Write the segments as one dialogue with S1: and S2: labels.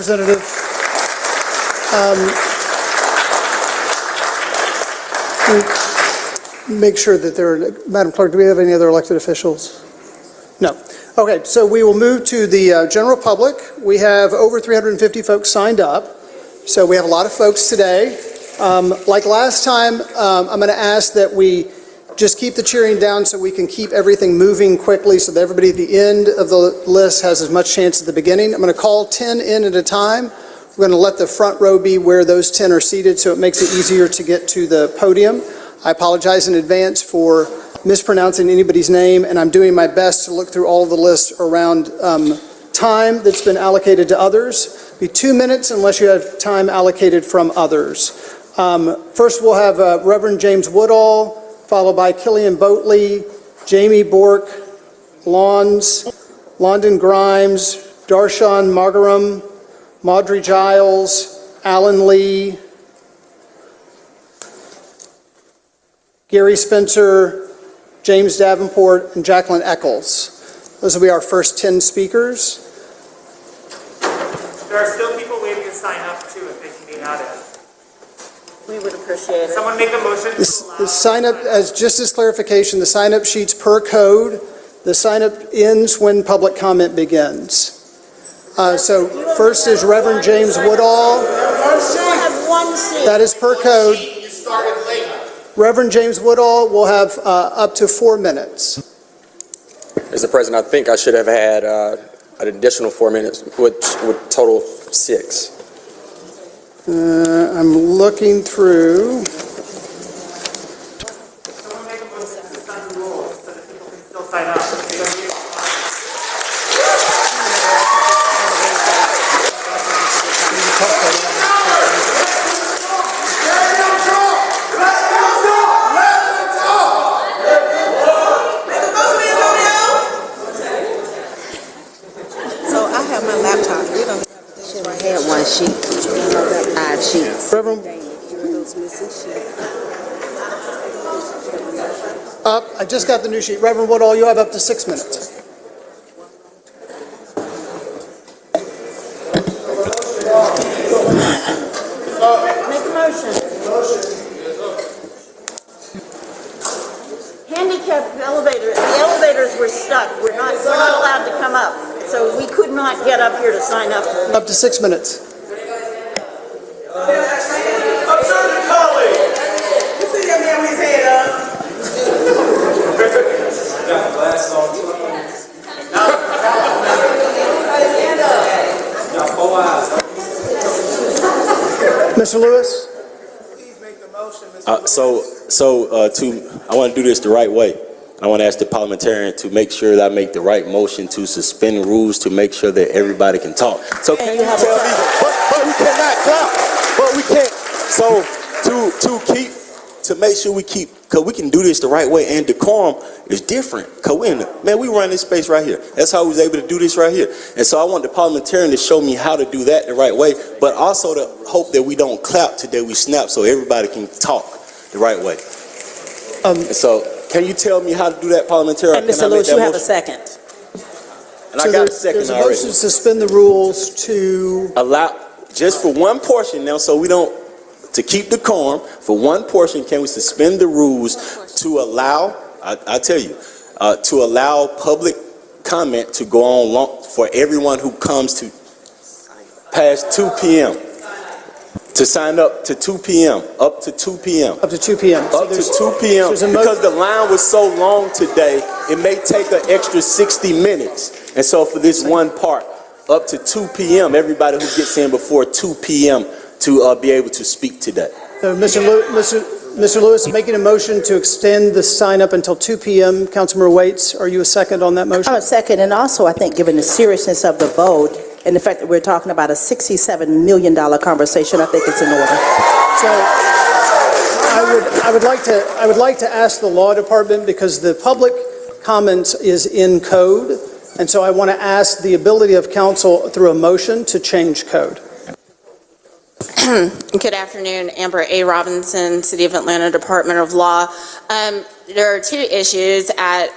S1: Representative. Make sure that Madam Clerk, do we have any other elected officials? No. Okay, so we will move to the general public. We have over 350 folks signed up, so we have a lot of folks today. Like last time, I'm going to ask that we just keep the cheering down so we can keep everything moving quickly so that everybody at the end of the list has as much chance at the beginning. I'm going to call 10 in at a time. We're going to let the front row be where those 10 are seated so it makes it easier to get to the podium. I apologize in advance for mispronouncing anybody's name, and I'm doing my best to look through all of the lists around time that's been allocated to others. It'll be 2 minutes unless you have time allocated from others. First, we'll have Reverend James Woodall, followed by Killian Boatley, Jamie Bork, London Grimes, Darshan Margaram, Maudrey Giles, Alan Lee, Gary Spencer, James Davenport, and Jacqueline Eccles. Those will be our first 10 speakers.
S2: There are still people waiting to sign up too if they can be added.
S3: We would appreciate it.
S2: Someone make a motion
S1: The sign up, just as clarification, the sign up sheets per code, the sign up ends when public comment begins. So first is Reverend James Woodall.
S3: We'll have one seat.
S1: That is per code.
S4: You started late.
S1: Reverend James Woodall will have up to 4 minutes.
S5: Mr. President, I think I should have had an additional 4 minutes, which would total 6.
S1: I'm looking through.
S2: Someone make a motion to suspend the rules so that people can still sign up.
S3: So I have my laptop. We don't should have had one sheet. 5 sheets.
S1: Reverend, I just got the new sheet. Reverend Woodall, you have up to 6 minutes.
S3: Make a motion. Handicap elevator. The elevators were stuck. We're not allowed to come up. So we could not get up here to sign up.
S1: Up to 6 minutes.
S4: Observe colleague. You see that man with his head up?
S1: Mr. Lewis?
S4: Please make the motion, Mr.
S6: I want to do this the right way. I want to ask the parliamentarian to make sure that I make the right motion to suspend rules to make sure that everybody can talk. So can you tell me? But we cannot clap. But we can't. So to make sure we keep, because we can do this the right way, and decorum is different. Because we run this space right here. That's how we was able to do this right here. And so I want the parliamentarian to show me how to do that the right way, but also to hope that we don't clap today, we snap so everybody can talk the right way. And so can you tell me how to do that, parliamentarian?
S3: And Mr. Lewis, you have a second.
S6: And I got a second
S1: There's a
S6: already.
S1: motion to suspend the rules to,
S6: Allow, just for one portion now, so we don't, to keep decorum, for one portion, can we suspend the rules to allow, I tell you, to allow public comment to go on long, for everyone who comes to past 2 p.m. to sign up to 2 p.m., up to 2 p.m.
S1: up to 2 p.m. So
S6: Up to
S1: there's-
S6: 2 p.m.
S1: there's a
S6: because the line was so long today, it may take an extra 60 minutes. And so for this one part, up to 2 p.m., everybody who gets in before 2 p.m. to be able to speak today.
S1: So Mr. Lewis is making a motion to extend the sign up until 2 p.m. Councilmember Waits, are you a second on that motion?
S7: I'm a second, and also I think given the seriousness of the vote and the fact that we're talking about a $67 million conversation, I think it's in order.
S1: So I would like to ask the law department, because the public comments is in code, and so I want to ask the ability of council through a motion to change code.
S8: Good afternoon, Amber A. Robinson, City of Atlanta Department of Law. There are 2 issues at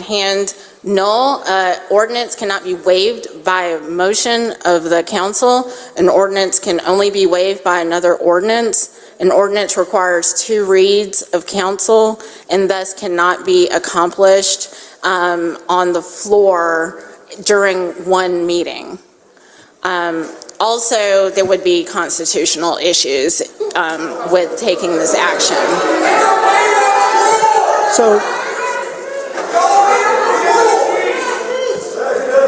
S8: hand. No, ordinance cannot be waived by a motion of the council. An ordinance can only be waived by another ordinance. An ordinance requires 2 reads of council and thus cannot be accomplished on the floor during one meeting. Also, there would be constitutional issues with taking this action.
S1: So,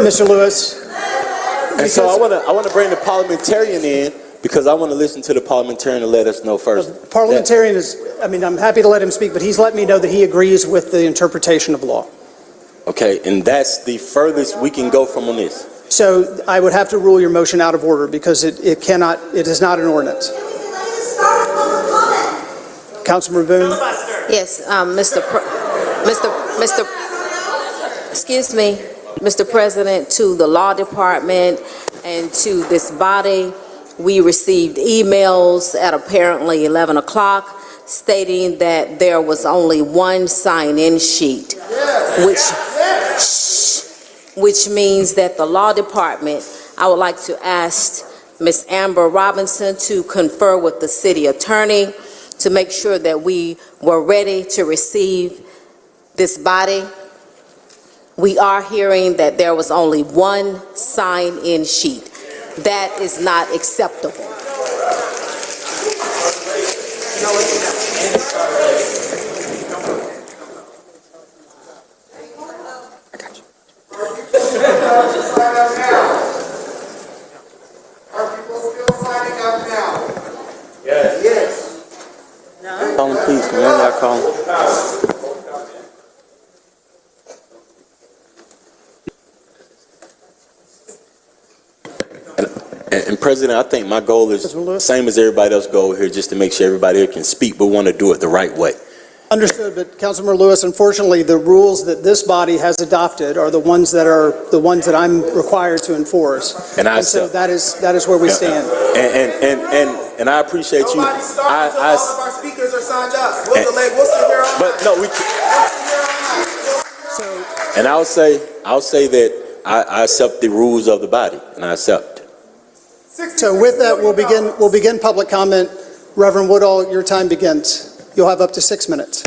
S1: Mr. Lewis,
S6: And so I want to bring the parliamentarian in because I want to listen to the parliamentarian to let us know first.
S1: parliamentarian is, I mean, I'm happy to let him speak, but he's let me know that he agrees with the interpretation of law.
S6: Okay, and that's the furthest we can go from on this.
S1: So I would have to rule your motion out of order because it is not an ordinance. Councilman Boone?
S9: Yes, excuse me, Mr. President, to the law department and to this body, we received emails at apparently 11 o'clock stating that there was only one sign-in sheet, which means that the law department, I would like to ask Ms. Amber Robinson to confer with the city attorney to make sure that we were ready to receive this body. We are hearing that there was only one sign-in sheet. That is not acceptable.
S6: Call him, please. Can I call him? And President, I think my goal is same as everybody else's goal here, just to make sure everybody here can speak, but want to do it the right way.
S1: Understood, but Councilmember Lewis, unfortunately, the rules that this body has adopted are the ones that I'm required to enforce.
S6: And
S1: so that is where we stand.
S6: And I appreciate you.
S4: Nobody started until all of our speakers are signed up. We'll sit here all
S6: But
S4: night.
S6: no, we. And I'll say that I accept the rules of the body, and I accept.
S1: So with that, we'll begin public comment. Reverend Woodall, your time begins. You'll have up to 6 minutes.